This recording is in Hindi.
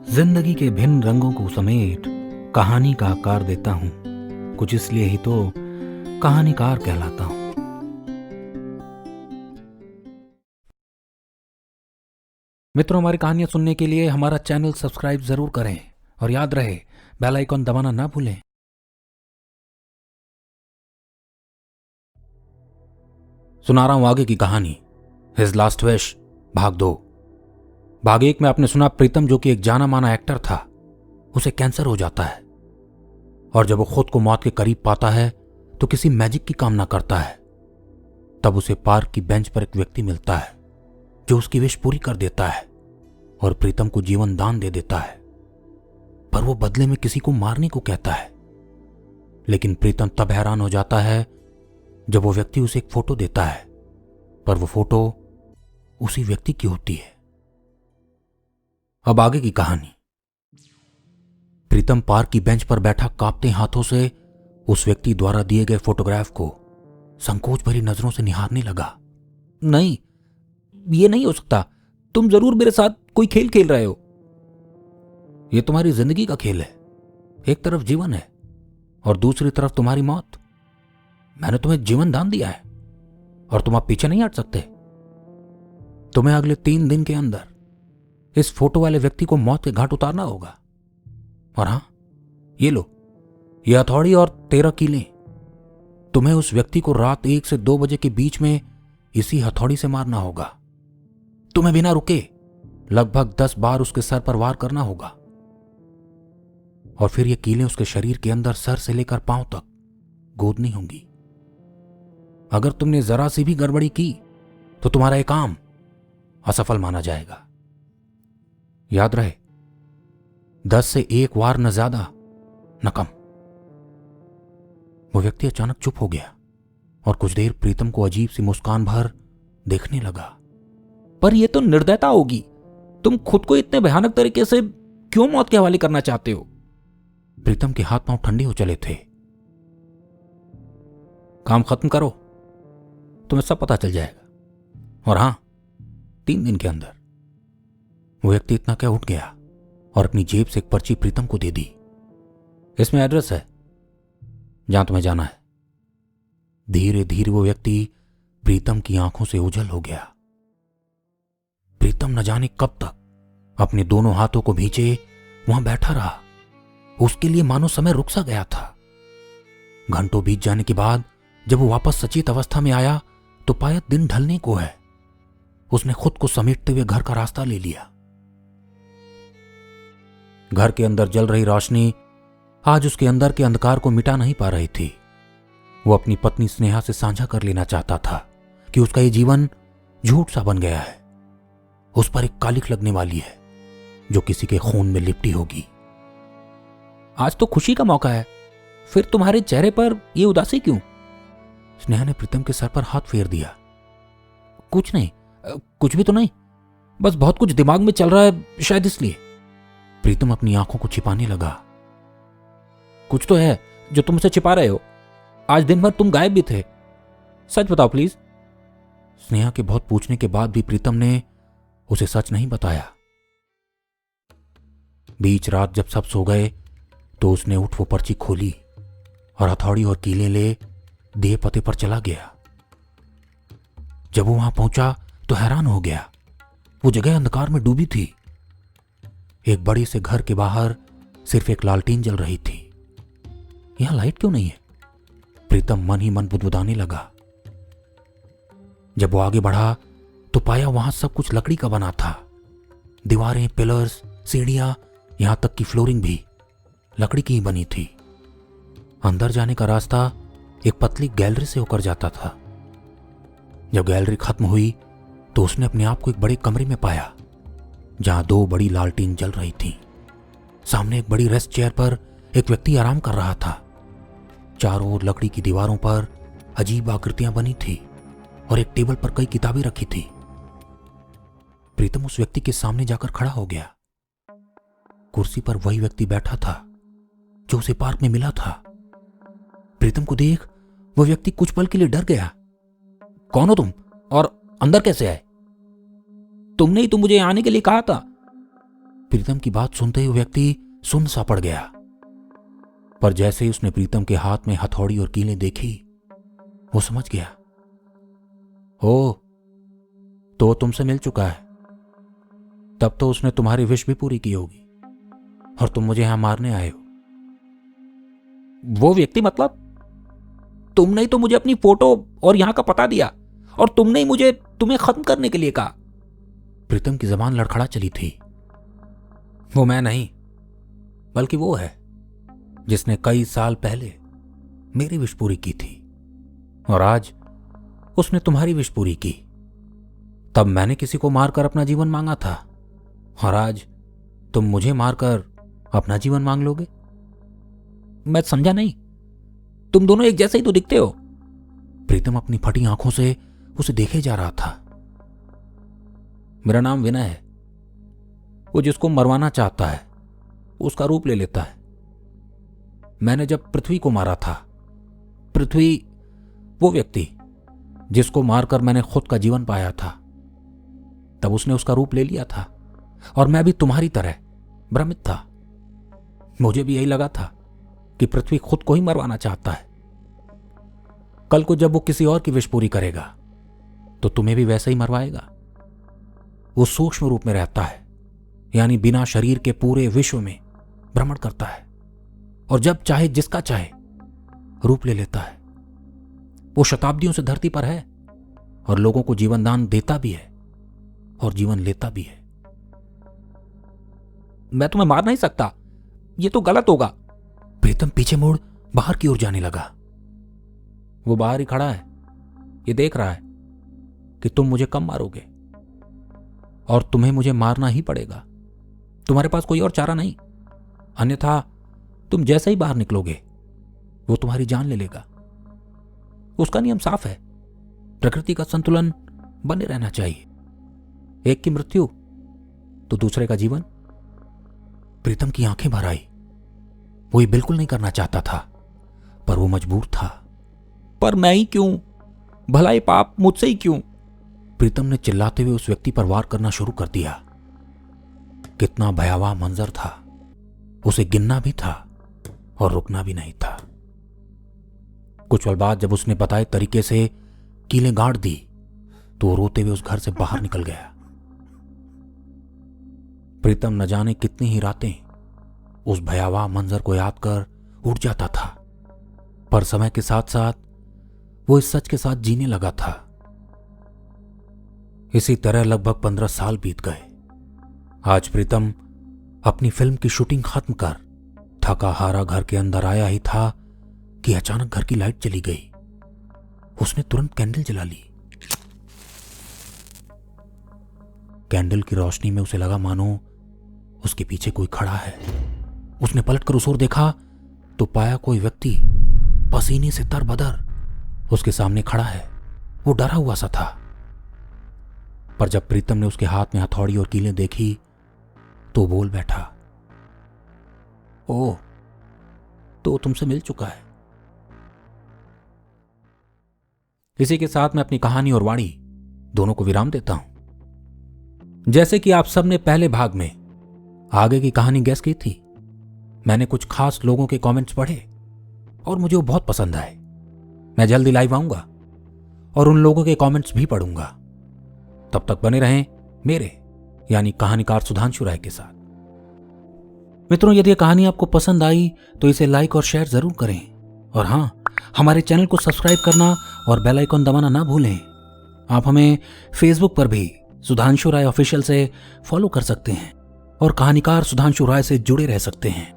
जिंदगी के भिन्न रंगों को समेट कहानी का आकार देता हूं। कुछ इसलिए ही तो कहानीकार कहलाता हूं। मित्रों, हमारी कहानियां सुनने के लिए हमारा चैनल सब्सक्राइब जरूर करें और याद रहे बेल आइकॉन दबाना ना भूलें। सुना रहा हूं आगे की कहानी, हिज लास्ट विश भाग 2। भाग 1 में आपने सुना प्रीतम, जो कि एक जाना माना एक्टर था, उसे कैंसर हो जाता है और जब वो खुद को मौत के करीब पाता है तो किसी मैजिक की कामना करता है। तब उसे पार्क की बेंच पर एक व्यक्ति मिलता है जो उसकी विश पूरी कर देता है और प्रीतम को जीवन दान दे देता है। पर वो बदले में किसी को मारने को कहता है। लेकिन प्रीतम तब हैरान हो जाता है जब वो व्यक्ति उसे एक फोटो देता है, पर वो फोटो उसी व्यक्ति की होती है। अब आगे की कहानी। प्रीतम पार्क की बेंच पर बैठा कांपते हाथों से उस व्यक्ति द्वारा दिए गए फोटोग्राफ को संकोच भरी नजरों से निहारने लगा। नहीं, ये नहीं हो सकता। तुम जरूर मेरे साथ कोई खेल खेल रहे हो। यह तुम्हारी जिंदगी का खेल है। एक तरफ जीवन है और दूसरी तरफ तुम्हारी मौत। मैंने तुम्हें जीवन दान दिया है और तुम अब पीछे नहीं हट सकते। तुम्हें अगले 3 दिन के अंदर इस फोटो वाले व्यक्ति को मौत के घाट उतारना होगा। और हां, ये लो, ये हथौड़ी और 13 कीलें। तुम्हें उस व्यक्ति को रात 1 से 2 बजे के बीच में इसी हथौड़ी से मारना होगा। तुम्हें बिना रुके लगभग 10 बार उसके सर पर वार करना होगा और फिर ये कीलें उसके शरीर के अंदर सर से लेकर पांव तक गोदनी होंगी। अगर तुमने जरा सी भी गड़बड़ी की तो तुम्हारा यह काम असफल माना जाएगा। याद रहे, 10 से 1 वार न ज्यादा न कम। वो व्यक्ति अचानक चुप हो गया और कुछ देर प्रीतम को अजीब सी मुस्कान भर देखने लगा। पर यह तो निर्दयता होगी। तुम खुद को इतने भयानक तरीके से क्यों मौत के हवाले करना चाहते हो? प्रीतम के हाथ पांव ठंडे हो चले थे। काम खत्म करो, तुम्हें सब पता चल जाएगा। और हां, 3 दिन के अंदर। वो व्यक्ति इतना क्या उठ गया और अपनी जेब से एक पर्ची प्रीतम को दे दी। इसमें एड्रेस है जहां तुम्हें जाना है। धीरे धीरे वो व्यक्ति प्रीतम की आंखों से ओझल हो गया। प्रीतम न जाने कब तक अपने दोनों हाथों को भींचे वहां बैठा रहा। उसके लिए मानो समय रुक सा गया था। घंटों बीत जाने के बाद जब वो वापस सचेत अवस्था में आया तो पाया दिन ढलने को है। उसने खुद को समेटते हुए घर का रास्ता ले लिया। घर के अंदर जल रही रोशनी आज उसके अंदर के अंधकार को मिटा नहीं पा रही थी। वो अपनी पत्नी स्नेहा से साझा कर लेना चाहता था कि उसका ये जीवन झूठ सा बन गया है। उस पर एक कालिख लगने वाली है जो किसी के खून में लिपटी होगी। आज तो खुशी का मौका है, फिर तुम्हारे चेहरे पर यह उदासी क्यों? स्नेहा ने प्रीतम के सर पर हाथ फेर दिया। कुछ नहीं, कुछ भी तो नहीं, बस बहुत कुछ दिमाग में चल रहा है, शायद इसलिए। प्रीतम अपनी आंखों को छिपाने लगा। कुछ तो है जो तुम उसे छिपा रहे हो। आज दिन भर तुम गायब भी थे। सच बताओ प्लीज। स्नेहा के बहुत पूछने के बाद भी प्रीतम ने उसे सच नहीं बताया। बीच रात जब सब सो गए तो उसने उठ वो पर्ची खोली और हथौड़ी और कीलें ले दिए पते पर चला गया। जब वो वहां पहुंचा तो हैरान हो गया। वो जगह अंधकार में डूबी थी। एक बड़े से घर के बाहर सिर्फ एक लालटेन जल रही थी। यहां लाइट क्यों नहीं है? प्रीतम मन ही मन बुदबुदाने लगा। जब वो आगे बढ़ा तो पाया वहां सब कुछ लकड़ी का बना था। दीवारें, पिलर्स, सीढ़ियां, यहां तक कि फ्लोरिंग भी लकड़ी की ही बनी थी। अंदर जाने का रास्ता एक पतली गैलरी से होकर जाता था। जब गैलरी खत्म हुई तो उसने अपने आप को एक बड़े कमरे में पाया जहां 2 बड़ी लालटेन जल रही थी। सामने एक बड़ी रेस्ट चेयर पर एक व्यक्ति आराम कर रहा था। चारों ओर लकड़ी की दीवारों पर अजीब आकृतियां बनी थी और एक टेबल पर कई किताबें रखी थी। प्रीतम उस व्यक्ति के सामने जाकर खड़ा हो गया। कुर्सी पर वही व्यक्ति बैठा था जो उसे पार्क में मिला था। प्रीतम को देख वह व्यक्ति कुछ पल के लिए डर गया। कौन हो तुम और अंदर कैसे आए? तुमने ही तो मुझे आने के लिए कहा था। प्रीतम की बात सुनते ही व्यक्ति सुन्न सा पड़ गया। पर जैसे ही उसने प्रीतम के हाथ में हथौड़ी और कीलें देखी, वो समझ गया। ओ, तो तुमसे मिल चुका है। तब तो उसने तुम्हारी विश भी पूरी की होगी और तुम मुझे यहां मारने आए हो। वो व्यक्ति मतलब? तुमने ही तो मुझे अपनी फोटो और यहां का पता दिया और तुमने ही मुझे तुम्हें खत्म करने के लिए कहा। प्रीतम की जबान लड़खड़ा चली थी। वो मैं नहीं, बल्कि वो है जिसने कई साल पहले मेरी विश पूरी की थी और आज उसने तुम्हारी विश पूरी की। तब मैंने किसी को मारकर अपना जीवन मांगा था और आज तुम मुझे मारकर अपना जीवन मांग लोगे। मैं समझा नहीं। तुम दोनों एक जैसे ही तो दिखते हो। प्रीतम अपनी फटी आंखों से उसे देखे जा रहा था। मेरा नाम विनय है। वो जिसको मरवाना चाहता है उसका रूप ले लेता है। मैंने जब पृथ्वी को मारा था, पृथ्वी वो व्यक्ति जिसको मारकर मैंने खुद का जीवन पाया था, तब उसने उसका रूप ले लिया था और मैं भी तुम्हारी तरह भ्रमित था। मुझे भी यही लगा था कि पृथ्वी खुद को ही मरवाना चाहता है। कल को जब वो किसी और की विश पूरी करेगा तो तुम्हें भी वैसे ही मरवाएगा। वो सूक्ष्म रूप में रहता है, यानी बिना शरीर के पूरे विश्व में भ्रमण करता है और जब चाहे जिसका चाहे रूप ले लेता है। वो शताब्दियों से धरती पर है और लोगों को जीवन दान देता भी है और जीवन लेता भी है। मैं तुम्हें मार नहीं सकता, ये तो गलत होगा। प्रीतम पीछे मुड़ बाहर की ओर जाने लगा। वो बाहर ही खड़ा है, ये देख रहा है कि तुम मुझे कम मारोगे और तुम्हें मुझे मारना ही पड़ेगा। तुम्हारे पास कोई और चारा नहीं, अन्यथा तुम जैसे ही बाहर निकलोगे वो तुम्हारी जान ले लेगा। उसका नियम साफ है, प्रकृति का संतुलन बने रहना चाहिए। एक की मृत्यु तो दूसरे का जीवन। प्रीतम की आंखें भर आई। वो ये बिल्कुल नहीं करना चाहता था, पर वो मजबूर था। पर मैं ही क्यों? भला ये पाप मुझसे ही क्यों? प्रीतम ने चिल्लाते हुए उस व्यक्ति पर वार करना शुरू कर दिया। कितना भयावह मंजर था, उसे गिनना भी था और रुकना भी नहीं था। कुछ पल बाद जब उसने बताए तरीके से कीलें गाड़ दी तो वो रोते हुए उस घर से बाहर निकल गया। प्रीतम न जाने कितनी ही रातें उस भयावह मंजर को याद कर उठ जाता था, पर समय के साथ साथ वो इस सच के साथ जीने लगा था। इसी तरह लगभग 15 साल बीत गए। आज प्रीतम अपनी फिल्म की शूटिंग खत्म कर थका हारा घर के अंदर आया ही था कि अचानक घर की लाइट चली गई। उसने तुरंत कैंडल जला ली। कैंडल की रोशनी में उसे लगा मानो उसके पीछे कोई खड़ा है। उसने पलटकर उस ओर देखा तो पाया कोई व्यक्ति पसीने से तरबदर उसके सामने खड़ा है। वो डरा हुआ सा था, पर जब प्रीतम ने उसके हाथ में हथौड़ी और कीलें देखी तो बोल बैठा, ओह, तो तुमसे मिल चुका है। इसी के साथ मैं अपनी कहानी और वाणी दोनों को विराम देता हूं। जैसे कि आप सब ने पहले भाग में आगे की कहानी गेस की थी, मैंने कुछ खास लोगों के कमेंट्स पढ़े और मुझे वो बहुत पसंद आए। मैं जल्दी लाइव आऊंगा और उन लोगों के कमेंट्स भी पढ़ूंगा। तब तक बने रहें मेरे यानी कहानीकार सुधांशु राय के साथ। मित्रों, यदि ये कहानी आपको पसंद आई तो इसे लाइक और शेयर जरूर करें और हाँ, हमारे चैनल को सब्सक्राइब करना और बेल आइकन दबाना ना भूलें। आप हमें फेसबुक पर भी सुधांशु राय ऑफिशियल से फॉलो कर सकते हैं और कहानीकार सुधांशु राय से जुड़े रह सकते हैं।